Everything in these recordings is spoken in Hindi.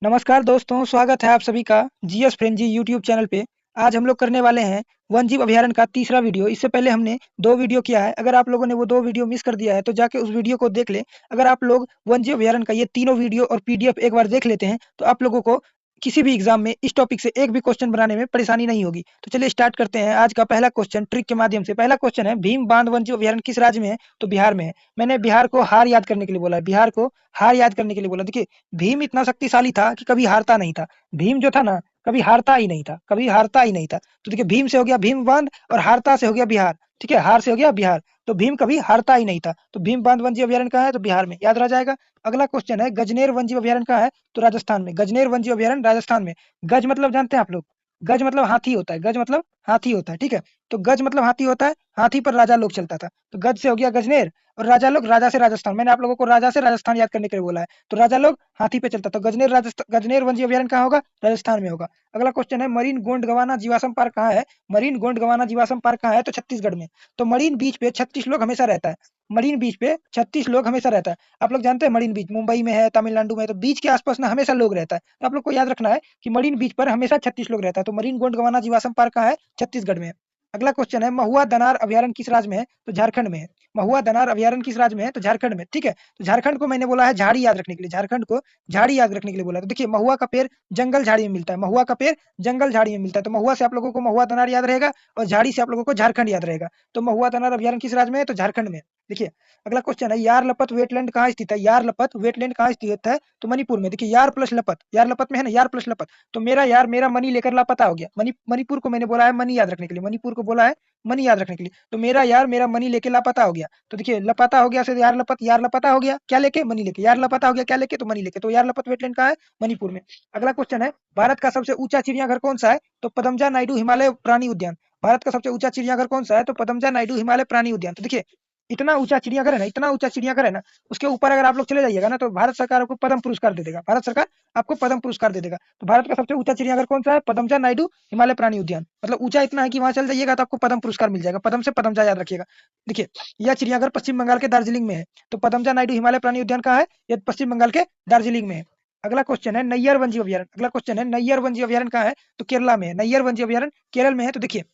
नमस्कार दोस्तों, स्वागत है आप सभी का जीएस फ्रेंजी यूट्यूब चैनल पे। आज हम लोग करने वाले हैं वन्यजीव अभयारण्य का तीसरा वीडियो। इससे पहले हमने 2 वीडियो किया है। अगर आप लोगों ने वो 2 वीडियो मिस कर दिया है तो जाके उस वीडियो को देख लें। अगर आप लोग वन्यजीव अभयारण्य का ये तीनों वीडियो और पीडीएफ एक बार देख लेते हैं तो आप लोगों को किसी भी एग्जाम में इस टॉपिक से एक भी क्वेश्चन बनाने में परेशानी नहीं होगी। तो चलिए स्टार्ट करते हैं आज का पहला क्वेश्चन ट्रिक के माध्यम से। पहला क्वेश्चन है, भीम बांध वन्यजीव अभयारण्य किस राज्य में है? तो बिहार में है। मैंने बिहार को हार याद करने के लिए बोला है, बिहार को हार याद करने के लिए बोला। देखिए, भीम इतना शक्तिशाली था कि कभी हारता नहीं था। भीम जो था ना, कभी हारता ही नहीं था, कभी हारता ही नहीं था। तो देखिए, भीम से हो गया भीम बांध और हारता से हो गया बिहार। ठीक है, हार से हो गया बिहार। तो भीम कभी हारता ही नहीं था। तो भीम बांध वन्यजीव अभयारण्य कहाँ है? तो बिहार में, याद रह जाएगा। अगला क्वेश्चन है, गजनेर वन्यजीव अभयारण्य कहाँ है? तो राजस्थान में। गजनेर वन्यजीव अभयारण्य राजस्थान में। गज मतलब जानते हैं आप लोग? गज मतलब हाथी होता है, गज मतलब हाथी होता है। ठीक है, तो गज मतलब हाथी होता है, हाथी पर राजा लोग चलता था। तो गज से हो गया गजनेर और राजा लोग, राजा से राजस्थान। मैंने आप लोगों को राजा से राजस्थान याद करने के लिए बोला है। तो राजा लोग हाथी पे चलता, तो गजनेर राजस्थान, गजनेर वन्यजीव अभयारण्य कहाँ होगा? राजस्थान में होगा। अगला क्वेश्चन है, मरीन गोंडवाना जीवाश्म पार्क कहाँ है? मरीन गोंडवाना जीवाश्म पार्क कहाँ है? तो छत्तीसगढ़ में। तो मरीन बीच पे 36 लोग हमेशा रहता है। मरीन बीच पे 36 लोग हमेशा रहता है। आप लोग जानते हैं मरीन बीच मुंबई में है, तमिलनाडु में है, तो बीच के आसपास ना हमेशा लोग रहता है। तो आप लोग को याद रखना है कि मरीन बीच पर हमेशा 36 लोग रहता है। तो मरीन गोंडवाना जीवाश्म पार्क कहाँ है? छत्तीसगढ़ में है। अगला क्वेश्चन है, महुआ दनार अभयारण्य किस राज्य में है? तो झारखंड में है। महुआ दनार अभयारण्य किस राज्य में है? तो झारखंड में। ठीक है, तो झारखंड को मैंने बोला है झाड़ी याद रखने के लिए, झारखंड को झाड़ी याद रखने के लिए बोला है। तो देखिए, महुआ का पेड़ जंगल झाड़ी में मिलता है, महुआ का पेड़ जंगल झाड़ी में मिलता है। तो महुआ से आप लोगों को महुआ दनार याद रहेगा और झाड़ी से आप लोगों को झारखंड याद रहेगा। तो महुआ दनार अभयारण्य किस राज्य में है? तो झारखंड में। देखिए, अगला क्वेश्चन है, यार लपत वेटलैंड कहाँ स्थित है? यार लपत वेटलैंड कहाँ स्थित है? तो मणिपुर में। देखिए, यार प्लस लपत, यार लपत में है ना, यार प्लस लपत। तो मेरा यार मेरा मनी लेकर लापता हो गया। मणिपुर को मैंने बोला है मनी याद रखने के लिए, मणिपुर को बोला है मनी याद रखने के लिए। तो मेरा यार मेरा मनी लेके लापता हो गया। तो देखिए, लापता हो गया से यार लापता हो गया, क्या लेके? मनी लेके। यार लापता हो गया क्या लेके? तो मनी लेके। तो यार लपत वेटलैंड कहाँ है? मणिपुर में। अगला क्वेश्चन है, भारत का सबसे ऊंचा चिड़ियाघर कौन सा है? तो पदमजा नायडू हिमालय प्राणी उद्यान। भारत का सबसे ऊंचा चिड़ियाघर कौन सा है? तो पदमजा नायडू हिमालय प्राणी उद्यान। तो देखिए, इतना ऊंचा चिड़ियाघर है ना, इतना ऊंचा चिड़ियाघर है ना, उसके ऊपर अगर आप लोग चले जाइएगा ना तो भारत सरकार आपको पद्म पुरस्कार दे देगा, भारत सरकार आपको पद्म पुरस्कार दे देगा। तो भारत का सबसे ऊंचा चिड़ियाघर कौन सा है? पदमजा नायडू हिमालय प्राणी उद्यान। मतलब ऊंचा इतना है कि वहां चल जाइएगा तो आपको पद्म पुरस्कार मिल जाएगा। पद्म से पदमजा याद रखिएगा। देखिए, यह चिड़ियाघर पश्चिम बंगाल के दार्जिलिंग में है। तो पदमजा नायडू हिमालय प्राणी उद्यान कहाँ है? यह पश्चिम बंगाल के दार्जिलिंग में है। अगला क्वेश्चन है, नैयर वन्यजीव अभयारण्य। अगला क्वेश्चन है, नैयर वन्यजीव अभयारण्य कहाँ है? तो केरला में है। नैयर वन्यजीव अभयारण्य केरल में है। तो देखिए,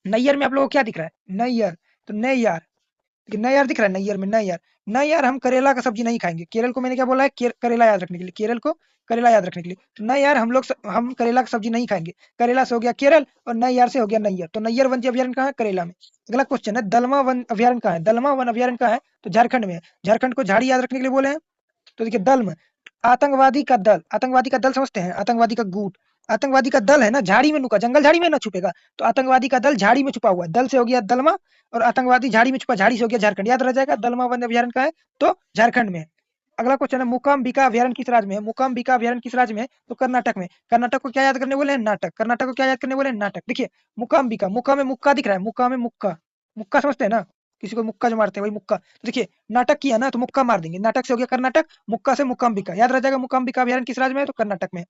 नैयर में आप लोगों को क्या दिख रहा है? नैयर। तो नैयार, नैयार दिख रहा है, नैयर में नैयार। नैयार हम करेला का सब्जी नहीं खाएंगे। केरल को मैंने क्या बोला है? करेला याद रखने के लिए, केरल को करेला याद रखने के लिए। तो नैयार हम लोग हम करेला की सब्जी नहीं खाएंगे। करेला से हो गया केरल और नैयार से हो गया नैयर। तो नैयर वन अभयारण्य कहाँ है? करेला में। अगला क्वेश्चन है, दलमा वन अभयारण्य कहाँ है? दलमा वन अभयारण्य कहाँ है? तो झारखंड में है। झारखंड को झाड़ी याद रखने के लिए बोले हैं। तो देखिए, दल आतंकवादी का दल, आतंकवादी का दल समझते हैं? आतंकवादी का गुट, आतंकवादी का दल है ना, झाड़ी में नुका, जंगल झाड़ी में ना छुपेगा। तो आतंकवादी का दल झाड़ी में छुपा हुआ है। दल से हो गया दलमा और आतंकवादी झाड़ी में छुपा, झाड़ी से हो गया झारखंड। याद रह जाएगा, दलमा वन अभयारण्य का है तो झारखंड में है। अगला क्वेश्चन है, मुकाम्बिका अभयारण्य किस राज्य में है? मुकाम्बिका अभयारण्य किस राज्य में है? तो कर्नाटक में। कर्नाटक को क्या याद करने बोले हैं? नाटक। कर्नाटक को क्या याद करने बोले हैं? नाटक। देखिए, मुकाम्बिका, मुक्का में मुक्का दिख रहा है, मुक्का में मुक्का, मुक्का समझते हैं ना? किसी को मुक्का जो मारते हैं वही मुक्का। तो देखिए, नाटक किया ना तो मुक्का मार देंगे। नाटक से हो गया कर्नाटक, मुक्का से मुकाम्बिका। याद रह जाएगा, मुकाम्बिका अभयारण्य किस राज्य में है? तो कर्नाटक में।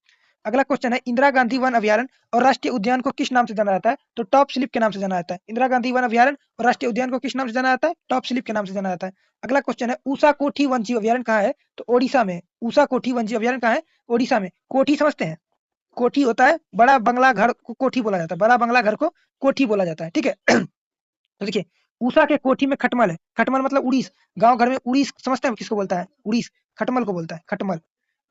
अगला क्वेश्चन है, इंदिरा गांधी वन अभयारण्य और राष्ट्रीय उद्यान को किस नाम से जाना जाता है? तो टॉप स्लिप के नाम से जाना जाता है। इंदिरा गांधी वन अभयारण्य और राष्ट्रीय उद्यान को किस नाम से जाना जाता है? टॉप स्लिप के नाम से जाना जाता है। अगला क्वेश्चन है, ऊषा कोठी वन्यजीव अभयारण्य कहाँ है? तो ओडिशा में। ऊषा कोठी वन्यजीव अभयारण्य कहाँ है? ओडिशा में। कोठी समझते हैं? कोठी होता है बड़ा बंगला घर को कोठी बोला जाता है, बड़ा बंगला घर को कोठी बोला जाता है। ठीक है। तो देखिए, उषा के कोठी में खटमल है। खटमल मतलब उड़ीस। गांव घर में उड़ीस समझते हैं किसको बोलता है? उड़ीस। खटमल को बोलता है, खटमल।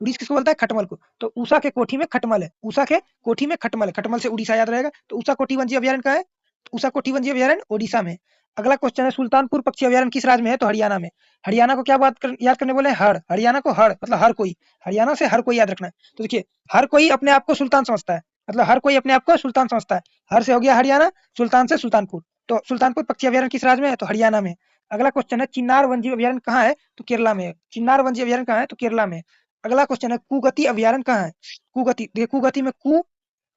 उड़ीस किसको बोलता है? खटमल को। तो उषा के कोठी में खटमल है, उषा के कोठी में खटमल है। खटमल से उड़ीसा याद रहेगा। तो उषा कोठी वन्यजीव अभयारण्य का है, तो उषा कोठी वन्यजीव अभयारण्य ओडिशा में। अगला क्वेश्चन है, सुल्तानपुर पक्षी अभयारण्य किस राज्य में है? तो हरियाणा में। हरियाणा को क्या याद करने बोले हैं? हड़। हरियाणा को हड़ मतलब हर कोई, हरियाणा से हर कोई याद रखना है। तो देखिए, हर कोई अपने आप को सुल्तान समझता है, मतलब हर कोई अपने आप को सुल्तान समझता है। हर से हो गया हरियाणा, सुल्तान से सुल्तानपुर। तो सुल्तानपुर पक्षी अभयारण्य किस राज्य में है? तो हरियाणा में। अगला क्वेश्चन है, चिन्नार वन्यजीव अभयारण्य कहाँ है? तो केरला में। चिन्नार वन्यजीव अभयारण्य कहाँ है? तो केरला में। अगला क्वेश्चन है, कुगति अभयारण्य कहाँ है? कुगति, देखिए कुगति में कु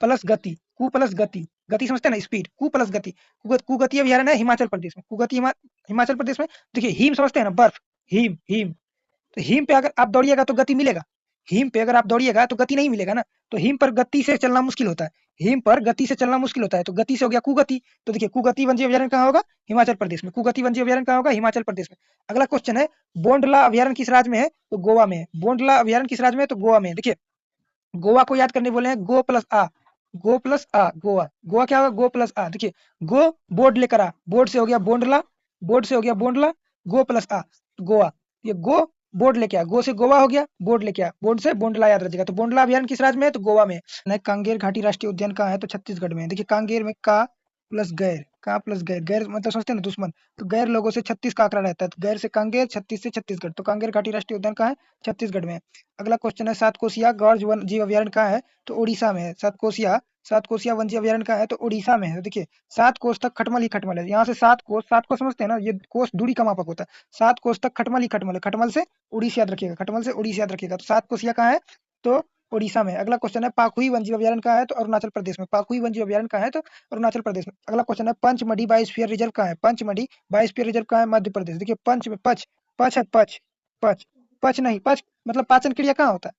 प्लस गति, कु प्लस गति, गति समझते हैं ना, स्पीड, कु प्लस गति। कुगति अभयारण्य है हिमाचल प्रदेश में। कुगति हिमाचल प्रदेश में। देखिए, हिम समझते हैं ना, बर्फ, हिम हिम। तो हिम पे अगर आप दौड़िएगा तो गति मिलेगा? हिम पे अगर आप दौड़िएगा तो गति नहीं मिलेगा ना। तो हिम पर गति से चलना मुश्किल होता है, हिम पर गति से चलना मुश्किल होता है। तो गति से हो गया कुगति। तो देखिए, कुगति वन्यजीव अभयारण्य कहाँ होगा? हिमाचल प्रदेश में। कुगति वन्यजीव अभयारण्य कहाँ होगा? हिमाचल प्रदेश में। अगला क्वेश्चन है, बोंडला अभयारण्य किस राज्य में है? तो गोवा में है। बोंडला अभयारण्य किस राज्य में है? तो गोवा में है। देखिए, गोवा को याद करने बोले हैं, गो प्लस आ, गो प्लस आ, गोवा। गोवा क्या होगा, गो प्लस आ। देखिए गो, बोर्ड लेकर आ, बोर्ड से हो गया बोंडला, बोर्ड से हो गया बोंडला, गो प्लस आ, गोवा। ये गो, बोर्ड लेके आ, गो से गोवा हो गया, बोर्ड लेके आ, बोर्ड से बोंडला याद रखेगा। तो बोंडला अभियान किस राज्य में है, तो गोवा में है। कांगेर घाटी राष्ट्रीय उद्यान कहाँ है, तो छत्तीसगढ़ में है। देखिए कांगेर में का प्लस गैर, का प्लस गैर, गैर मतलब समझते हैं ना, दुश्मन। तो गैर लोगों से 36 का आंकड़ा रहता है, तो गैर से कांगेर, 36 से छत्तीसगढ़, तो कांगेर घाटी राष्ट्रीय उद्यान कहाँ है, छत्तीसगढ़ में है। अगला क्वेश्चन है, सातकोशिया गौर वन जीव अभयारण्य कहाँ है, तो उड़ीसा में है। सातकोशिया, सातकोशिया वन जीव अभयारण्य कहाँ है, तो उड़ीसा में है। तो देखिए 7 कोस तक खटमल ही खटमल है, यहाँ से 7 कोस, 7 को समझते हैं ना, ये कोस दूरी का मापक होता है। 7 कोस तक खटमल ही खटमल है, खटमल से उड़ीसा याद रखिएगा, खटमल से उड़ीसा याद रखिएगा। तो सातकोशिया कहाँ है, तो उड़ीसा में। अगला क्वेश्चन है, पाखुई वन जीव अभयारण्य कहाँ है, तो अरुणाचल प्रदेश में। पाखुई वन जीव अभयारण्य कहाँ है, तो अरुणाचल प्रदेश में। अगला क्वेश्चन है, पंचमढ़ी बायोस्फीयर रिजर्व कहाँ है, पंचमढ़ी बायोस्फीयर रिजर्व कहाँ है, मध्य प्रदेश। देखिए पंच में पच, पच है, पच, पच, पच नहीं, पच मतलब पाचन क्रिया कहाँ होता है,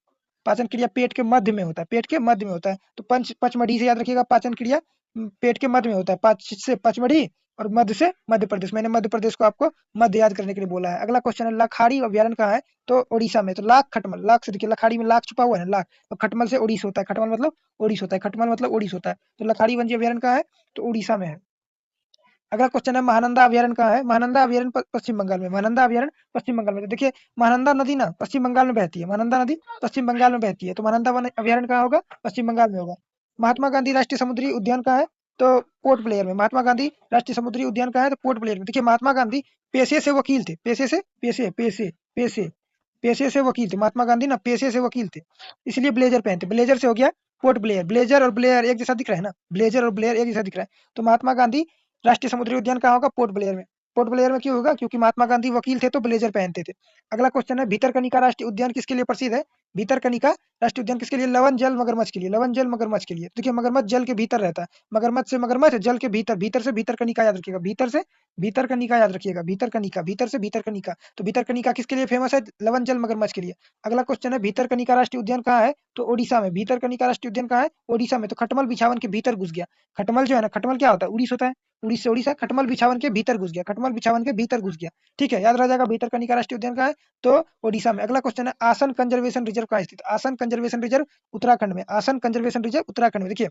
पाचन क्रिया पेट के मध्य में होता है, पेट के मध्य में होता है। तो पंच, पचमढ़ी से याद रखिएगा, पाचन क्रिया पेट के मध्य में होता है, पाच से पचमढ़ी और मध्य से मध्य प्रदेश। मैंने मध्य प्रदेश को आपको मध्य याद करने के लिए बोला है। अगला क्वेश्चन है, लखाड़ी अभयारण्य कहाँ है, तो उड़ीसा में। तो लाख खटमल, लाख से देखिए लखाड़ी में लाख छुपा हुआ है ना, लाख, तो खटमल से उड़ीस होता है, खटमल मतलब उड़ीस होता है, खटमल मतलब उड़ीस होता है। तो लखाड़ी वन्य अभयारण्य कहाँ है, तो उड़ीसा में है। अगला क्वेश्चन है, महानंदा अभयारण्य कहाँ है, महानंदा अभयारण्य पश्चिम बंगाल में, महानंदा अभयारण्य पश्चिम बंगाल में। तो देखिए महानंदा नदी ना पश्चिम बंगाल में बहती है, महानंदा नदी पश्चिम बंगाल में बहती है, तो महानंदा वन अभयारण्य कहाँ होगा, पश्चिम बंगाल में होगा। महात्मा गांधी राष्ट्रीय समुद्री उद्यान कहाँ है, तो पोर्ट ब्लेयर में। महात्मा गांधी राष्ट्रीय समुद्री उद्यान कहाँ है, तो पोर्ट ब्लेयर में। देखिए महात्मा गांधी पेशे से वकील थे, पेशे से, पेशे पेशे पेशे पेशे से वकील थे महात्मा गांधी ना, पेशे से वकील थे, इसलिए ब्लेजर पहनते। ब्लेजर से हो गया पोर्ट ब्लेयर, ब्लेजर और ब्लेयर एक जैसा दिख रहा है ना, ब्लेजर और ब्लेयर एक जैसा दिख रहा है। तो महात्मा गांधी राष्ट्रीय समुद्री उद्यान कहाँ होगा, पोर्ट ब्लेयर में। पोर्ट ब्लेयर में क्यों होगा, क्योंकि महात्मा गांधी वकील थे तो ब्लेजर पहनते थे। अगला क्वेश्चन है, भीतरकनिका राष्ट्रीय उद्यान किसके लिए प्रसिद्ध है, भीतरकनिका राष्ट्रीय उद्यान किसके लिए, लवन जल मगरमच्छ के लिए, लवन जल मगरमच्छ के लिए। देखिए मगरमच्छ जल के भीतर रहता है, मगरमच्छ से मगरमच्छ जल के भीतर, भीतर से भीतरकनिका याद रखिएगा, भीतर से भीतरकनिका याद रखिएगा, भीतरकनिका, भीतर से भीतरकनिका। तो भीतरकनिका किसके लिए फेमस है, लवन जल मगरमच्छ के लिए। अगला क्वेश्चन है, भीतरकनिका राष्ट्रीय उद्यान कहाँ है, तो ओडिशा में। भीतरकनिका राष्ट्रीय उद्यान कहाँ है, ओडिशा में। तो खटमल बिछावन के भीतर घुस गया, खटमल जो है ना, खटमल क्या होता है, उड़ीस होता है, उड़ीस से उड़ीसा, खटमल बिछावन के भीतर घुस गया, खटमल बिछावन के भीतर घुस गया। ठीक है, याद रह जाएगा, भीतरकनिका राष्ट्रीय उद्यान कहाँ है, तो ओडिशा में। अगला क्वेश्चन है, आसन कंजर्वेशन रिजर्व कहाँ स्थित, आसन कंजर्वेशन रिजर्व उत्तराखंड में, आसन कंजर्वेशन रिजर्व उत्तराखंड में। देखिए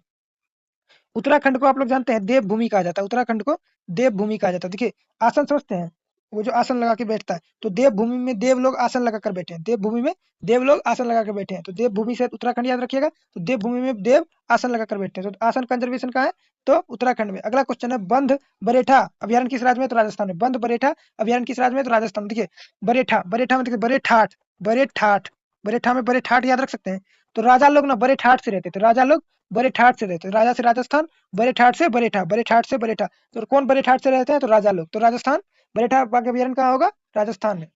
उत्तराखंड को आप लोग जानते हैं देवभूमि कहा जाता है, उत्तराखंड को देवभूमि कहा जाता है। देखिए आसन समझते हैं, वो जो आसन लगा के बैठता है, तो देवभूमि में देव लोग आसन लगा कर बैठे हैं, देवभूमि में देव लोग आसन लगा कर बैठे हैं, तो देवभूमि से उत्तराखंड याद रखिएगा। तो देवभूमि में देव आसन लगा कर बैठते हैं, तो आसन कंजर्वेशन कहाँ है, तो उत्तराखंड में। अगला क्वेश्चन है, बंध बरेठा अभयारण्य किस राज्य में, तो राजस्थान में। बंध बरेठा अभयारण्य किस राज्य में, तो राजस्थान में। देखिए बरेठा, बरेठा में देखिए बड़े ठाठ, बड़े ठाठ, बरेठा में बड़े ठाठ याद रख सकते हैं। तो राजा लोग ना बड़े ठाठ से रहते थे, राजा लोग बड़े ठाठ से रहते थे, राजा से राजस्थान, बड़े ठाठ से बरेठा, बड़े ठाठ से बरेठा। तो कौन बड़े ठाठ से रहते हैं, तो राजा लोग, तो राजस्थान, बरेठा बाघ अभयारण्य कहाँ होगा, राजस्थान में।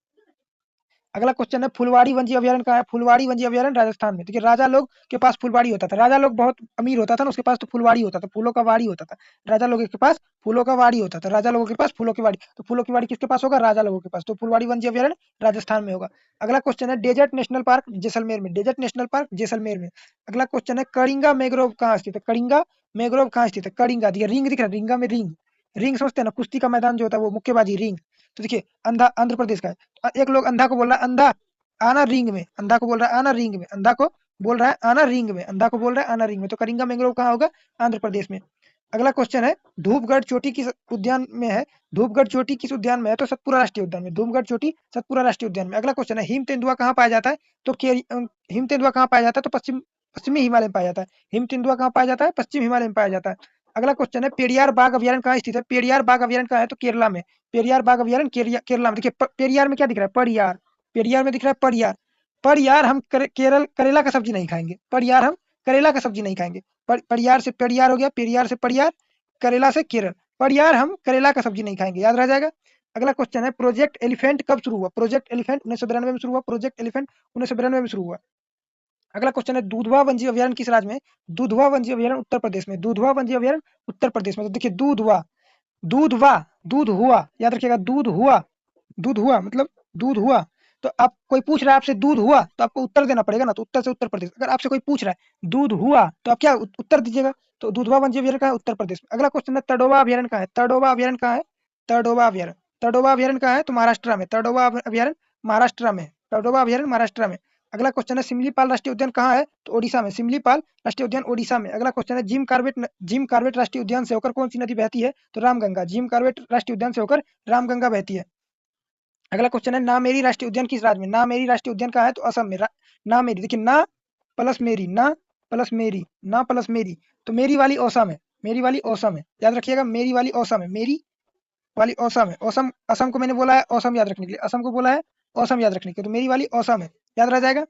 अगला क्वेश्चन है, फुलवाड़ी वन्य अभयारण्य कहाँ है, फुलवाड़ी वन्य अभयारण्य राजस्थान में। देखिए राजा लोग के पास फुलवाड़ी होता था, राजा लोग बहुत अमीर होता था ना, उसके पास तो फुलवाड़ी होता था, फूलों का वाड़ी होता था। राजा लोगों के पास फूलों का वाड़ी होता था, राजा लोगों के पास फूलों की वाड़ी, तो फूलों की वाड़ी किसके पास होगा, राजा लोगों के पास। तो फुलवाड़ी वन्य अभयारण्य राजस्थान में होगा। अगला क्वेश्चन है, डेजर्ट नेशनल पार्क जैसलमेर में, डेजर्ट नेशनल पार्क जैसलमेर में। अगला क्वेश्चन है, कड़िंगा मैग्रोव कहाँ स्थित है, कड़िंगा मैग्रोव कहाँ स्थित है, कड़िंगा। देखिए रिंग दिख रहा है, रिंगा में रिंग, रिंग समझते हैं ना, कुश्ती का मैदान जो होता है वो, मुक्केबाजी रिंग। तो देखिए अंधा आंध्र प्रदेश का है। एक लोग अंधा को बोल रहा है, अंधा आना रिंग में, अंधा को बोल रहा है आना रिंग में, अंधा को बोल रहा है आना रिंग में, अंधा को बोल रहा है आना रिंग में। तो करिंगा मैंग्रोव कहाँ होगा, आंध्र प्रदेश में। अगला क्वेश्चन है, धूपगढ़ चोटी किस उद्यान में है, धूपगढ़ चोटी किस उद्यान में है, तो सतपुरा राष्ट्रीय उद्यान में, धूपगढ़ चोटी सतपुरा राष्ट्रीय उद्यान में। अगला क्वेश्चन है, हिम तेंदुआ कहाँ पाया जाता है, तो हिम तेंदुआ कहाँ पाया जाता है, तो पश्चिमी हिमालय में पाया जाता है। हिम तेंदुआ कहाँ पाया जाता है, पश्चिम हिमालय में पाया जाता है। अगला क्वेश्चन है, पेरियार बाघ अभयारण्य कहाँ स्थित है, पेरियार बाघ अभयारण्य कहाँ है, तो केरला में। पेरियार बाघ अभयारण्य केरला में। देखिए पेरियार में क्या दिख रहा है, परियार, पेरियार में दिख रहा है परियार। पर यार हम करेला का सब्जी नहीं खाएंगे, पर यार हम करेला का सब्जी नहीं खाएंगे। परियार से पेरियार हो गया, पेरियार से परियार, करेला से केरल, पर यार हम करेला का सब्जी नहीं खाएंगे, याद रह जाएगा। अगला क्वेश्चन है, प्रोजेक्ट एलिफेंट कब शुरू हुआ, प्रोजेक्ट एलिफेंट 1992 में शुरू हुआ, प्रोजेक्ट एलिफेंट 1992 में शुरू हुआ। अगला क्वेश्चन है, दुधवा वन्य अभयारण्य किस राज्य में, दुधवा वन्य अभयारण्य उत्तर प्रदेश में, दुधवा वन्य अभयारण्य उत्तर प्रदेश में। तो देखिए दूधवा, दूधवा, दूध हुआ याद रखिएगा, दूध हुआ, दूध हुआ मतलब दूध हुआ। तो आप कोई पूछ रहा है आपसे दूध हुआ, तो आपको उत्तर देना पड़ेगा ना, तो उत्तर से उत्तर प्रदेश। अगर आपसे कोई पूछ रहा है दूध हुआ, तो आप क्या उत्तर दीजिएगा, तो दूधवा वन्य अभयारण्य कहाँ है, उत्तर प्रदेश में। अगला क्वेश्चन है, तडोबा अभयारण्य कहाँ है, तडोबा अभयारण्य कहाँ है, तडोबा अभयारण्य, तडोबा अभयारण्य कहाँ है, तो महाराष्ट्र में, तडोबा अभयारण्य महाराष्ट्र में, तडोबा अभयारण्य महाराष्ट्र में। अगला क्वेश्चन है सिमलीपाल राष्ट्रीय उद्यान कहाँ है? तो ओडिशा में। सिमलीपाल राष्ट्रीय उद्यान ओडिशा में। अगला क्वेश्चन है जिम कार्बेट राष्ट्रीय उद्यान से होकर कौन सी नदी बहती है? तो रामगंगा। जिम कार्बेट राष्ट्रीय उद्यान से होकर रामगंगा बहती है। अगला क्वेश्चन है नामेरी राष्ट्रीय उद्यान किस राज्य में? नामेरी राष्ट्रीय उद्यान कहाँ है? तो असम में। नामेरी, देखिए ना प्लस मेरी, ना प्लस मेरी, ना प्लस मेरी, तो मेरी वाली असम है। मेरी वाली असम है, याद रखिएगा, मेरी वाली असम है। मेरी वाली असम है। असम, असम को मैंने बोला है असम याद रखने के लिए, असम को बोला है असम याद रखने के लिए, तो मेरी वाली असम है, याद रह जाएगा।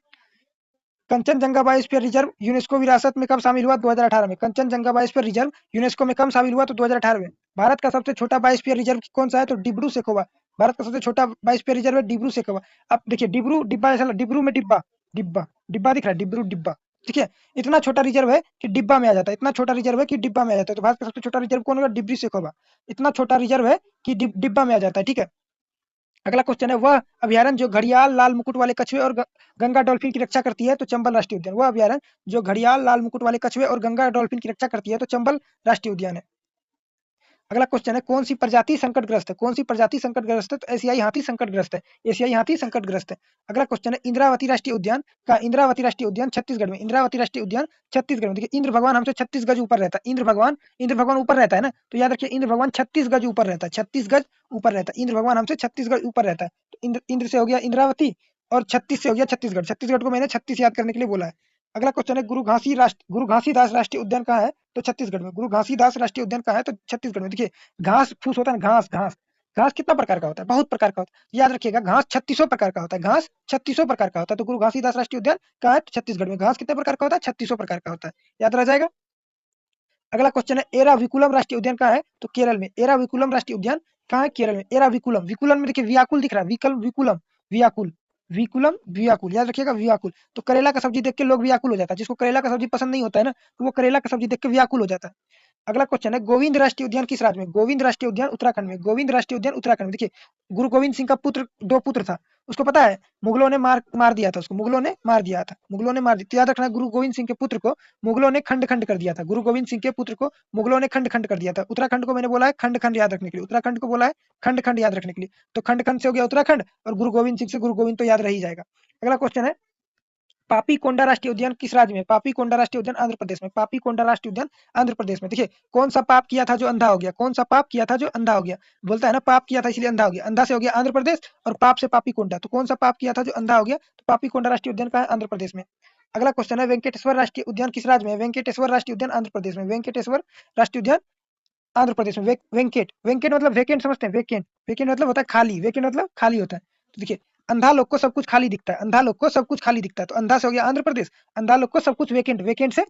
कंचनजंगा बायोस्फीयर रिजर्व यूनेस्को विरासत में कब शामिल हुआ? 2018 में। कंचनजंगा बायोस्फीयर रिजर्व यूनेस्को में कब शामिल हुआ? तो 2018 में। भारत का सबसे छोटा बायोस्फीयर रिजर्व कौन सा है? तो डिब्रू सेखोवा। भारत का सबसे छोटा बायोस्फीयर रिजर्व है डिब्रू सेखोवा। अब देखिए डिब्रू डिब्बा ऐसा, डिब्रू में डिब्बा, डिब्बा डिब्बा दिख रहा है, डिब्रू डिब्बा, ठीक है। इतना छोटा रिजर्व है कि डिब्बा में आ जाता है, इतना छोटा रिजर्व है कि डिब्बा में आ जाता है। तो भारत का सबसे छोटा रिजर्व कौन होगा? डिब्रू सेखोवा। इतना छोटा रिजर्व है कि डिब्बा में आ जाता है, ठीक है। अगला क्वेश्चन है वह अभ्यारण्य जो घड़ियाल, लाल मुकुट वाले कछुए और गंगा डॉल्फिन की रक्षा करती है? तो चंबल राष्ट्रीय उद्यान। वह अभ्यारण्य जो घड़ियाल, लाल मुकुट वाले कछुए और गंगा डॉल्फिन की रक्षा करती है? तो चंबल राष्ट्रीय उद्यान है। अगला क्वेश्चन है कौन सी प्रजाति संकटग्रस्त है? कौन सी प्रजाति संकटग्रस्त है? तो एशियाई हाथी संकटग्रस्त है। एशियाई हाथी संकटग्रस्त है। अगला क्वेश्चन है इंद्रावती राष्ट्रीय उद्यान का, इंद्रावती राष्ट्रीय उद्यान छत्तीसगढ़ में। इंद्रावती राष्ट्रीय उद्यान छत्तीसगढ़ में। देखिए इंद्र भगवान हमसे 36 गज ऊपर रहता है। इंद्र भगवान ऊपर रहता है ना, तो याद रखिए इंद्र भगवान 36 गज ऊपर रहता है। 36 गज ऊपर रहता है, इंद्र भगवान हमसे 36 गज ऊपर रहता है। तो इंद्र से हो गया इंद्रावती, और 36 से हो गया छत्तीसगढ़। छत्तीसगढ़ को मैंने 36 याद करने के लिए बोला है। अगला क्वेश्चन है गुरु घासीदास राष्ट्रीय उद्यान कहाँ है? तो छत्तीसगढ़ में। गुरु घासीदास राष्ट्रीय उद्यान कहाँ है? तो छत्तीसगढ़ में। देखिए घास फूस होता है ना, घास घास घास कितना प्रकार का होता है? बहुत प्रकार का होता है, याद रखिएगा। घास 3600 प्रकार का होता है, घास 3600 प्रकार का होता है। तो गुरु घासीदास राष्ट्रीय उद्यान कहाँ है? तो छत्तीसगढ़ में। घास कितने प्रकार का होता है? 3600 प्रकार का होता है, याद रह जाएगा। अगला क्वेश्चन है एराविकुलम राष्ट्रीय उद्यान कहाँ है? तो केरल में। एराविकुलम राष्ट्रीय उद्यान कहाँ है? केरल में। एराविकुलम, विकुलम में देखिए व्याकुल दिख रहा है, विकल्प विकुलम, व्याकुल, विकुलम व्याकुल, याद रखिएगा व्याकुल। तो करेला का सब्जी देख के लोग व्याकुल हो जाता है, जिसको करेला का सब्जी पसंद नहीं होता है ना, तो वो करेला का सब्जी देख के व्याकुल हो जाता है। अगला क्वेश्चन है गोविंद राष्ट्रीय उद्यान किस राज्य में? गोविंद राष्ट्रीय उद्यान उत्तराखंड में। गोविंद राष्ट्रीय उद्यान उत्तराखंड में। देखिए गुरु गोविंद सिंह का पुत्र, दो पुत्र था, उसको पता है मुगलों ने मार दिया था उसको, मुगलों ने मार दिया था, मुगलों ने मार दिया। तो याद रखना गुरु गोविंद सिंह के पुत्र को मुगलों ने खंड खंड कर दिया था। गुरु गोविंद सिंह के पुत्र को मुगलों ने खंड खंड कर दिया था। उत्तराखंड को मैंने बोला है खंड खंड याद रखने के लिए, उत्तराखंड को बोला है खंड खंड याद रखने के लिए। तो खंड खंड से हो गया उत्तराखंड, और गुरु गोविंद सिंह से गुरु गोविंद तो याद रह ही जाएगा। अगला क्वेश्चन है पापीकोंडा राष्ट्रीय उद्यान किस राज्य में? पापीकोंडा राष्ट्रीय उद्यान आंध्र प्रदेश में। पापीकोंडा राष्ट्रीय उद्यान आंध्र प्रदेश में। देखिए कौन सा पाप किया था जो अंधा हो गया? कौन सा पाप किया था जो अंधा हो गया? बोलता है ना पाप किया था इसलिए अंधा हो गया। अंधा से हो गया आंध्र प्रदेश, और पाप से पापीकोंडा। तो कौन सा पाप किया था जो अंधा हो गया? तो पापीकोंडा राष्ट्रीय उद्यान का है आंध्र प्रदेश में। अगला क्वेश्चन है वेंकटेश्वर राष्ट्रीय उद्यान किस राज्य में? वेंकटेश्वर राष्ट्रीय उद्यान आंध्र प्रदेश में। वेंकटेश्वर राष्ट्रीय उद्यान आंध्र प्रदेश में। वेंकेट, वेंकेट मतलब वेकेंट समझते हैं? वेकेंट, वेकेंट मतलब होता है खाली, वेकेंट मतलब खाली होता है। तो देखिए अंधा लोग को सब कुछ खाली दिखता है, अंधा लोग को सब कुछ खाली दिखता है, तो अंधा से हो गया आंध्र प्रदेश, अंधा लोग को सब कुछ वेकेंट, वेकेंट से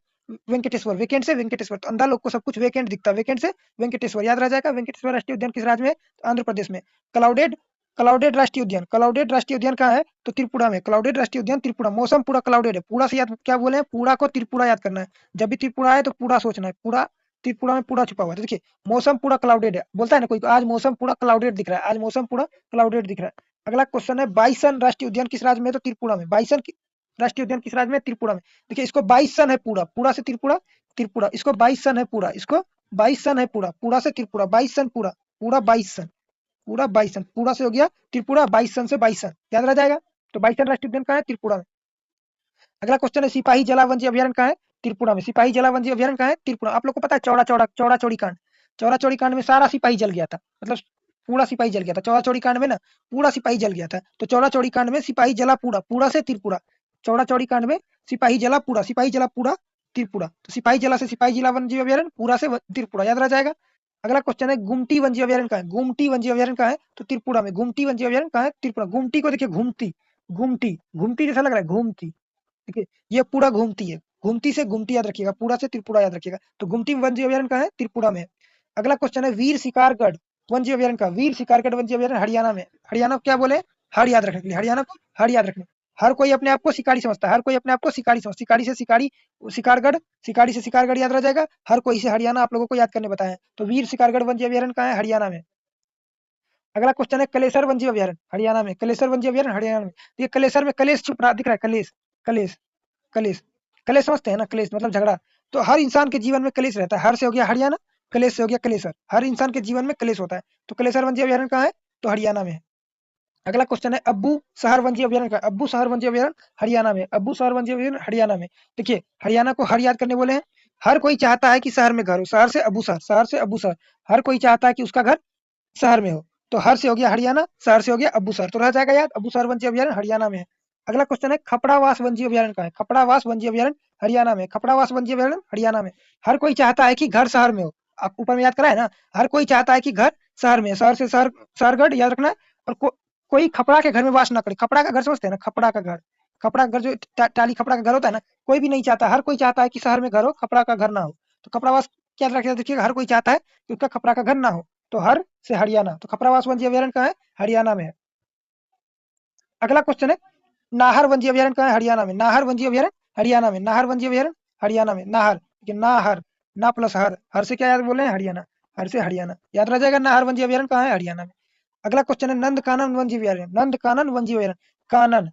वेंकटेश्वर, वेकेंट से वेंकटेश्वर। तो अंधा लोग को सब कुछ वेकेंट दिखता है, वेकेंट से वेंकटेश्वर, याद रह जाएगा। वेंकटेश्वर राष्ट्रीय उद्यान किस राज्य में? तो आंध्र प्रदेश में। क्लाउडेड, क्लाउडेड राष्ट्रीय उद्यान, क्लाउडेड राष्ट्रीय उद्यान कहाँ है? तो त्रिपुरा में। क्लाउडेड राष्ट्रीय उद्यान त्रिपुरा। मौसम पूरा क्लाउडेड है, पूरा से याद क्या बोले हैं? पूरा को त्रिपुरा याद करना है। जब भी त्रिपुरा आए तो पूरा सोचना है, पूरा त्रिपुरा में पूरा छुपा हुआ है। तो देखिए मौसम पूरा क्लाउडेड है, बोलता है ना कोई, आज मौसम पूरा क्लाउडेड दिख रहा है, आज मौसम पूरा क्लाउडेड दिख रहा है। अगला क्वेश्चन है बाइसन राष्ट्रीय उद्यान किस राज्य में? तो त्रिपुरा में। बाइसन राष्ट्रीय उद्यान किस राज्य में? त्रिपुरा में। देखिए इसको 22 सन है पूरा, पूरा से त्रिपुरा, त्रिपुरा, इसको 22 सन है पूरा, इसको 22 सन है पूरा, पूरा से त्रिपुरा 22 सन, पूरा पूरा 22 सन, पूरा 22 सन, पूरा से हो गया त्रिपुरा, 22 सन से 22 सन, याद रह जाएगा। तो 22 सन राष्ट्रीय उद्यान कहाँ है? त्रिपुरा में। अगला क्वेश्चन है सिपाही जला वन्य अभ्यारण्य कहाँ है? त्रिपुरा में। सिपाही जला वन्य अभ्यारण्य कहाँ है? त्रिपुरा। आप लोग को पता है चौड़ा चौड़ी कांड, चौड़ा चौड़ी कांड में सारा सिपाही जल गया था, मतलब पूरा सिपाही जल गया था चौड़ा चौड़ी कांड में ना, पूरा सिपाही जल गया था। तो चौड़ा चौड़ी कांड में सिपाही जला पूरा, पूरा से त्रिपुरा। चौड़ा चौड़ी कांड में सिपाही जला पूरा, सिपाही जला पूरा त्रिपुरा। तो सिपाही जला से सिपाही जिला वन्य अभ्यारण्य, पूरा से त्रिपुरा, याद रह जाएगा। अगला क्वेश्चन है गुमटी वन्य अभ्यारण्य कहाँ है? गुमटी वन्य अभ्यारण्य कहाँ है? तो त्रिपुरा में। गुमटी वन्य अभ्यारण्य कहाँ है? त्रिपुरा। गुमटी को देखिए घूमती, घूमती, घूमती जैसा लग रहा है, घूमती, ठीक है, ये पूरा घूमती है, घूमती से गुमटी याद रखिएगा, पूरा से त्रिपुरा याद रखिएगा। तो गुमटी वन्य अभ्यारण्य कहाँ है? त्रिपुरा में। अगला क्वेश्चन है वीर शिकारगढ़ वन्य अभ्यारण्य का, वीर शिकारगढ़ वन्य अभ्यारण्य हरियाणा में। हरियाणा को क्या बोले? हर याद रखने के लिए, हरियाणा को हर याद रखने। हर कोई अपने आप को शिकारी समझता है, हर कोई अपने आप को शिकारी समझता है, शिकारी से शिकारी, शिकारगढ़, शिकारी से शिकारगढ़ याद रह जाएगा। हर कोई से हरियाणा आप लोगों को याद करने बताया है। तो वीर शिकारगढ़ वन्य अभ्यारण्य कहाँ है? हरियाणा में। अगला क्वेश्चन है कलेसर वन्य अभ्यारण्य हरियाणा में। कलेसर वन्य अभ्यारण्य हरियाणा में। ये कलेसर में कलेश छुप रहा दिख रहा है, कलेश, कलेश, कलेश, कलेश समझते हैं ना? कलेश मतलब झगड़ा। तो हर इंसान के जीवन में कलेश रहता है। हर से हो गया हरियाणा, कलेश से हो गया कलेसर। हर इंसान के जीवन में कलेश होता है। तो कलेसर वन्य अभ्यारण्य कहाँ है? तो हरियाणा में है। अगला क्वेश्चन है अब्बू शहर वन्य जीव अभयारण्य का, अब्बू शहर वन्य जीव अभयारण्य हरियाणा में, अब्बू शहर वन्य जीव अभयारण्य हरियाणा में। देखिए हरियाणा को हर याद करने बोले हैं। हर कोई चाहता है कि शहर में घर हो, शहर से अब्बू शहर, शहर से अब्बू शहर, हर कोई चाहता है कि उसका घर शहर में हो। तो हर से हो गया हरियाणा, शहर से हो गया अब्बू शहर, तो रह जाएगा याद अब्बू शहर वन्य जीव अभयारण्य हरियाणा में है। अगला क्वेश्चन है खपड़ावास वन्य जीव अभयारण्य का है, खपड़ावास वन्य जीव अभयारण्य हरियाणा में, खपड़ावास वन्य जीव अभयारण्य हरियाणा में। हर कोई चाहता है कि घर शहर में हो, आप ऊपर में याद करा है ना, हर कोई चाहता है कि घर शहर में, शहर से शहर, शहरगढ़ याद रखना है। और कोई खपड़ा के घर में वास ना करे, खपड़ा का घर समझते हैं ना, खपड़ा का घर, खपड़ा का घर जो टाली खपड़ा का घर होता है ना, कोई भी नहीं चाहता, हर कोई चाहता है कि शहर में घर हो, खपड़ा का घर ना हो। तो खपड़ावास क्या रखिएगा, देखिएगा हर कोई चाहता है कि उसका खपड़ा का घर ना हो, तो हर से हरियाणा, तो खपड़ावास वन्य जीव अभयारण्य कहाँ है, हरियाणा में है। अगला क्वेश्चन है नाहर वन्य जीव अभयारण्य कहाँ है, हरियाणा में, नाहर वन्य जीव अभयारण्य हरियाणा में, नाहर वन्य जीव अभयारण्य हरियाणा में, नाहर, नाहर, ना प्लस हर, हर से क्या याद बोले हैं, हरियाणा, हर से हरियाणा याद रह जाएगा, नाहर वन्य जीव अभयारण्य कहाँ है, हरियाणा में। अगला क्वेश्चन है नंदकानन वन्य जीव अभयारण्य, नंदकानन वन्य जीव अभयारण्य, कानन,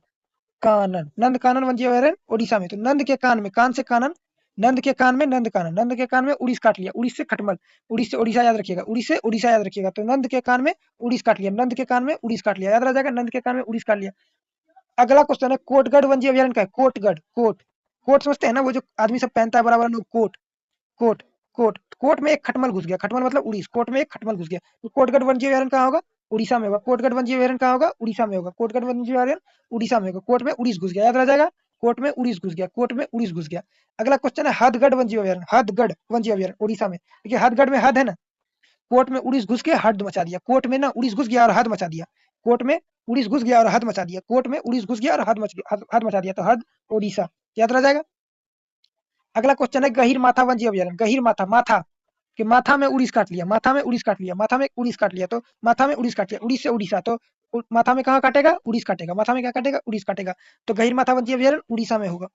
कानन, नंदकानन वन्य जीव अभयारण्य ओडिशा में, तो नंद के कान में, कान से कानन, नंद के कान में नंद कानन, नंद के कान में उड़ीस काट लिया, उड़ीस से खटमल, उड़ीस से ओडिशा याद रखिएगा, उड़ीस से ओडिशा याद रखिएगा, तो नंद के कान में उड़ीस काट लिया, नंद के कान में उड़ीस काट लिया, याद रह जाएगा, नंद के कान में उड़ीस काट लिया। अगला क्वेश्चन है कोटगढ़ वन्य जीव अभयारण्य का है, कोटगढ़, कोट, कोट समझते हैं ना, वो जो आदमी सब पहनता है बड़ा बड़ा लोग, कोट, कोट, कोट, कोट में एक खटमल घुस गया, खटमल मतलब उड़ीस, कोट में एक खटमल घुस गया, तो कोटगढ़ वन्य जीव अभयारण्य कहाँ होगा, उड़ीसा में होगा, कोटगढ़ वन्य जीव अभयारण्य कहाँ होगा, उड़ीसा में होगा, कोटगढ़ वन्य जीव अभयारण्य उड़ीसा में होगा, कोट में उड़ीस घुस गया, याद रह जाएगा, कोट में उड़ीस घुस गया, कोट में उड़ीस घुस गया। अगला क्वेश्चन है हदगढ़ वन्य जीव अभयारण्य, हदगढ़ वन्य जीव अभयारण्य उड़ीसा में, देखिए हदगढ़ में हद है ना, कोर्ट में उड़ीस घुस के हद मचा दिया, कोर्ट में ना उड़ीस घुस गया और हद मचा दिया, कोर्ट में उड़ीस घुस गया और हद मचा दिया, कोर्ट में उड़ीस घुस गया और हद मचा दिया, तो हद ओडिशा, याद रह जाएगा। अगला क्वेश्चन है गहीर माथा वन्य जीव अभयारण्य, गहीर माथा, माथा कि माथा में उड़ीस काट लिया, माथा में उड़ीस काट लिया, माथा में उड़ीस काट लिया, तो माथा में उड़ीस काट लिया, उड़ीस से उड़ीसा, तो माथा में कहाँ काटेगा, उड़ीस काटेगा, माथा में क्या काटेगा, उड़ीस काटेगा, तो गहीर माथा वन्य जीव अभयारण्य उड़ीसा में होगा।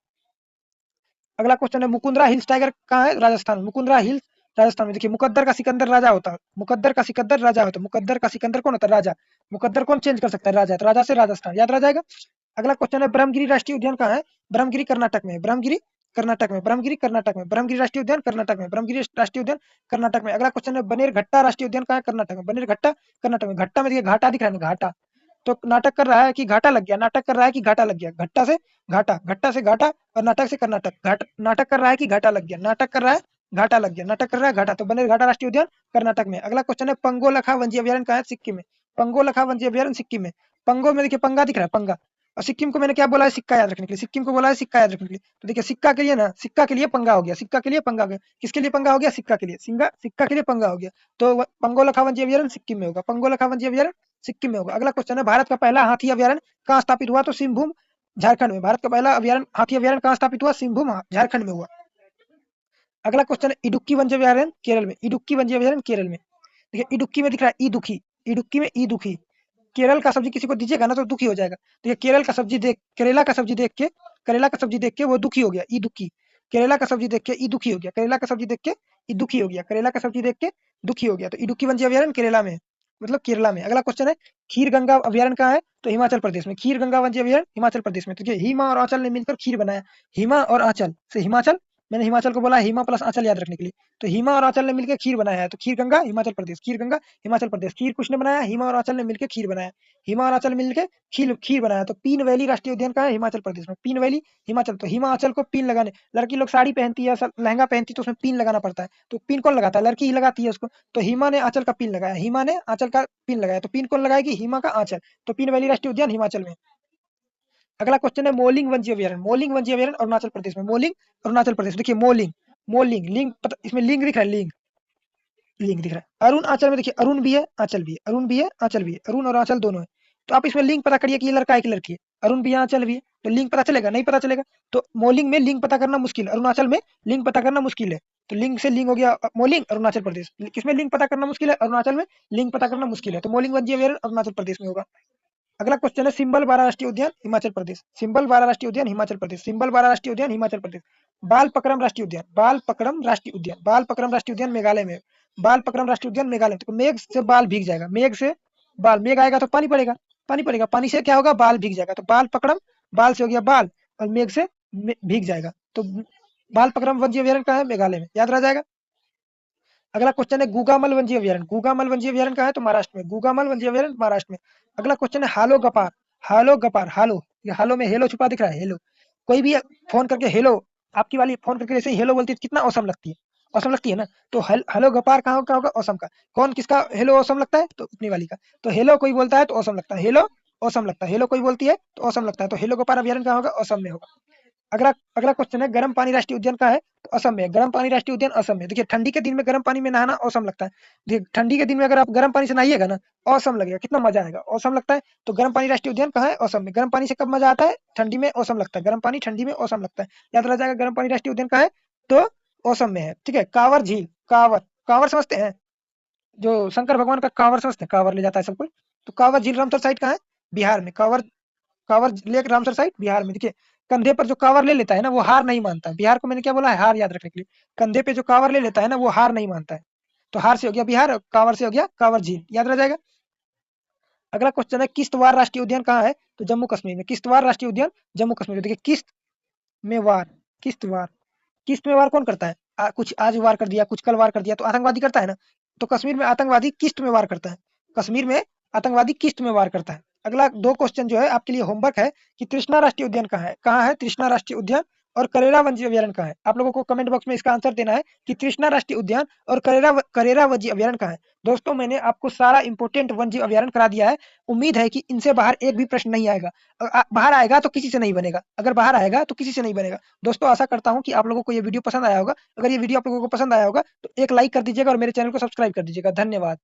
अगला क्वेश्चन है मुकुंदरा हिल्स टाइगर कहाँ है, राजस्थान, मुकुंदरा हिल्स राजस्थान में। देखिए मुकद्दर का सिकंदर राजा होता है, मुकद्दर का सिकंदर राजा होता है, मुकद्दर का सिकंदर कौन होता है, राजा, मुकद्दर कौन चेंज कर सकता है, राजा, तो राजा से राजस्थान, याद रह जाएगा। अगला क्वेश्चन है ब्रह्मगिरी राष्ट्रीय उद्यान कहाँ है, ब्रह्मगिरी कर्नाटक में, ब्रह्मगिरी कर्नाटक में, ब्रह्मगिरी कर्नाटक में, ब्रह्मगिरी राष्ट्रीय उद्यान कर्नाटक में, ब्रह्मगिरी राष्ट्रीय उद्यान कर्नाटक में। अगला क्वेश्चन है बनेरघट्टा राष्ट्रीय उद्यान कहाँ है, कर्नाटक में, बनेरघट्टा कर्नाटक में, घट्टा में देखिए घाटा दिख रहा है ना, घाटा, तो नाटक कर रहा है कि घाटा लग गया, नाटक कर रहा है कि घाटा लग गया, घट्टा से घाटा, घट्टा से घाटा, और नाटक से कर्नाटक, नाटक कर रहा है कि घाटा लग गया, नाटक कर रहा है घाटा लग गया, नाटक कर रहा है घाटा, तो बनेरघाटा राष्ट्रीय उद्यान कर्नाटक में। अगला क्वेश्चन है पंगोलखा वन्य जीव अभयारण्य कहाँ है, सिक्किम में, पंगोलखा वन्य जीव अभयारण्य सिक्किम में, पंगो में देखिए पंगा दिख रहा है, पंगा, और सिक्किम को मैंने क्या बोला है, सिक्का याद रखने के लिए, सिक्किम को बोला है सिक्का याद रखने के लिए, तो देखिए सिक्का के लिए ना, सिक्का के लिए पंगा हो गया, सिक्का के लिए पंगा हो गया, किसके लिए पंगा हो गया, सिक्का के लिए, सिक्का के लिए पंगा हो गया, तो पंगोलखा वन्य जीव अभयारण्य सिक्किम में होगा, पंगोलखा वन्य जीव अभयारण्य सिक्किम में होगा। अगला क्वेश्चन है भारत का पहला हाथी अभयारण्य कहाँ स्थापित हुआ, तो सिंहभूम झारखंड में, भारत का पहला अभयारण्य हाथी अभयारण्य कहाँ स्थापित हुआ, सिंहभूम झारखंड में हुआ। अगला क्वेश्चन है इडुक्की वन्य जीव अभयारण्य केरल में, इडुक्की वन्य जीव अभयारण्य केरल में, देखिए इडुक्की में दिख रहा है ई दुखी, इडुक्की में ई दुखी, केरल का सब्जी किसी को दीजिएगा ना तो दुखी हो जाएगा, तो ये केरल का सब्जी देख, करेला का सब्जी देख के, करेला का सब्जी देख के वो दुखी हो गया, ई दुखी, करेला का सब्जी देख के ई दुखी हो गया, करेला का सब्जी देख के ई दुखी हो गया, करेला का सब्जी देख के दुखी हो गया, तो इडुक्की वन्य जीव अभयारण्य केरला में है, मतलब केरला में। अगला क्वेश्चन है खीर गंगा अभयारण्य कहाँ है, तो हिमाचल प्रदेश में, खीर गंगा वन्य जीव अभयारण्य हिमाचल प्रदेश में, तो ये हिमा और आंचल ने मिलकर खीर बनाया, हिमा और आंचल से हिमाचल, मैंने हिमाचल को बोला हिमा प्लस आंचल याद रखने के लिए, तो हिमा और आंचल ने मिलकर खीर बनाया है, तो खीर गंगा हिमाचल प्रदेश, खीर गंगा हिमाचल प्रदेश, खीर किसने बनाया, हिमा और आंचल ने मिलकर खीर बनाया, हिमा और आंचल मिलकर खीर खीर बनाया, तो पीन वैली राष्ट्रीय उद्यान कहाँ है, हिमाचल प्रदेश में, पीन वैली हिमाचल, तो हिमा आंचल को पिन लगाने, लड़की लोग साड़ी पहनती है, लहंगा पहनती है, तो उसमें पिन लगाना पड़ता है, तो पिन कौन लगाता है, लड़की ही लगाती है उसको, तो हिमा ने आंचल का पिन लगाया, हिमा ने आंचल का पिन लगाया, तो पिन कौन लगाएगी, हिमा का आंचल, तो पिन वैली राष्ट्रीय उद्यान हिमाचल में। अगला क्वेश्चन है मोलिंग वन्य जीव अभयारण्य, मोलिंग वन्य जीव अभयारण्य अरुणाचल प्रदेश में, मोलिंग अरुणाचल प्रदेश, देखिए मोलिंग, मोलिंग लिंग इसमें लिंग दिख रहा है, लिंग, लिंग दिख रहा है, अरुण आंचल में देखिए अरुण भी है आंचल भी है, अरुण भी है आंचल भी है, अरुण और आंचल दोनों है, तो आप इसमें लिंग पता करिए कि ये लड़का है कि लड़की है, अरुण भी है आंचल भी है, तो लिंग पता चलेगा, नहीं पता चलेगा, तो मोलिंग में लिंग पता करना मुश्किल है, अरुणाचल में लिंग पता करना मुश्किल है, तो लिंग से लिंग हो गया मोलिंग अरुणाचल प्रदेश, किसमें लिंग पता करना मुश्किल है, अरुणाचल में लिंग पता करना मुश्किल है, तो मोलिंग वन्य जीव अभयारण्य अरुणाचल प्रदेश में होगा। अगला क्वेश्चन है सिंबल बारा राष्ट्रीय उद्यान हिमाचल प्रदेश, सिंबल बारा राष्ट्रीय उद्यान हिमाचल प्रदेश, सिंबल बारा राष्ट्रीय उद्यान हिमाचल प्रदेश। बाल पकरम राष्ट्रीय उद्यान, बाल पकरम राष्ट्रीय उद्यान, बाल पकरम राष्ट्रीय उद्यान मेघालय में, बाल पकरम राष्ट्रीय उद्यान मेघालय में, तो मेघ से बाल भीग जाएगा, मेघ से बाल, मेघ आएगा तो पानी पड़ेगा, पानी पड़ेगा, पानी से क्या होगा, बाल भीग जाएगा, तो बाल पकड़म, बाल से हो गया बाल, और मेघ से भीग जाएगा, तो बाल पकरम वन्य जीव अभयारण्य कहाँ है, मेघालय में, याद रह जाएगा। अगला क्वेश्चन है गुगामल वन्यजीव अभयारण्य। गुगामल वन्यजीव अभयारण्य कहाँ है? तो महाराष्ट्र में। गुगामल वन्यजीव अभयारण्य महाराष्ट्र में। अगला क्वेश्चन है हालो गपार। हालो गपार, हालो, ये हालो में हेलो छुपा दिख रहा है, हेलो। कोई भी फोन करके हेलो, आपकी वाली फोन करके जैसे ही हेलो बोलती है, कितना औसम लगती है, औसम लगती है ना। तो हेलो गपार कहाँ का होगा? औसम का। कौन किसका हेलो औसम लगता है? तो अपनी वाली का। तो हेलो कोई बोलता है तो औसम लगता है, हेलो औसम लगता है। हेलो कोई बोलती है तो औसम लगता है। तो हेलो गपार अभयारण्य कहाँ होगा? असम में होगा। अगला अगला क्वेश्चन है गर्म पानी राष्ट्रीय उद्यान कहाँ है? तो असम में। गर्म पानी राष्ट्रीय उद्यान असम में। देखिए ठंडी के दिन में गर्म पानी में नहाना औसम लगता है। देखिए ठंडी के दिन में अगर आप गर्म पानी से नहाइएगा ना, औसम लगेगा, कितना मजा आएगा, औसम लगता है। तो गर्म पानी राष्ट्रीय उद्यान कहाँ है? असम में। गर्म पानी से कब मजा आता है? ठंडी में औसम लगता है। गर्म पानी ठंडी में औसम लगता है। याद रह जाएगा गर्म पानी राष्ट्रीय उद्यान कहाँ है? तो औसम में है। ठीक है। कांवर झील, कांवर, कांवर समझते हैं? जो शंकर भगवान का कांवर समझते हैं, कांवर ले जाता है सब कोई। तो कांवर झील रामसर साइड कहाँ है? बिहार में। Kanwar Kanwar lake Ramsar side Bihar में। देखिए कंधे पर जो कांवर ले लेता है ना, वो हार नहीं मानता है। बिहार को मैंने क्या बोला है? हार, याद रखने के लिए। कंधे पे जो कांवर ले लेता है ना, वो हार नहीं मानता है। तो हार से हो गया बिहार, और कांवर से हो गया कांवर झील, याद रह जाएगा। अगला क्वेश्चन है किश्तवाड़ राष्ट्रीय उद्यान कहाँ है? तो जम्मू कश्मीर में। किश्तवाड़ राष्ट्रीय उद्यान जम्मू कश्मीर में। देखिए किश्त में वार, किश्तवाड़, किश्त में वार कौन करता है? कुछ आज वार कर दिया, कुछ कल वार कर दिया, तो आतंकवादी करता है ना। तो कश्मीर में आतंकवादी किश्त में वार करता है। कश्मीर में आतंकवादी किश्त में वार करता है। अगला दो क्वेश्चन जो है आपके लिए होमवर्क है कि तृष्णा राष्ट्रीय उद्यान कहाँ है? कहाँ है तृष्णा राष्ट्रीय उद्यान? और करेरा वन्य अभयारण्य कहाँ है? आप लोगों को कमेंट बॉक्स में इसका आंसर देना है कि तृष्णा राष्ट्रीय उद्यान और करेरा वन्य अभयारण्य कहाँ है। दोस्तों मैंने आपको सारा इंपोर्टेंट वन्य अभयारण्य करा दिया है। उम्मीद है कि इनसे बाहर एक भी प्रश्न नहीं आएगा। बाहर आएगा तो किसी से नहीं बनेगा, अगर बाहर आएगा तो किसी से नहीं बनेगा। दोस्तों आशा करता हूँ कि आप लोगों को ये वीडियो पसंद आया होगा। अगर ये वीडियो आप लोगों को पसंद आया होगा तो एक लाइक कर दीजिएगा और मेरे चैनल को सब्सक्राइब कर दीजिएगा। धन्यवाद।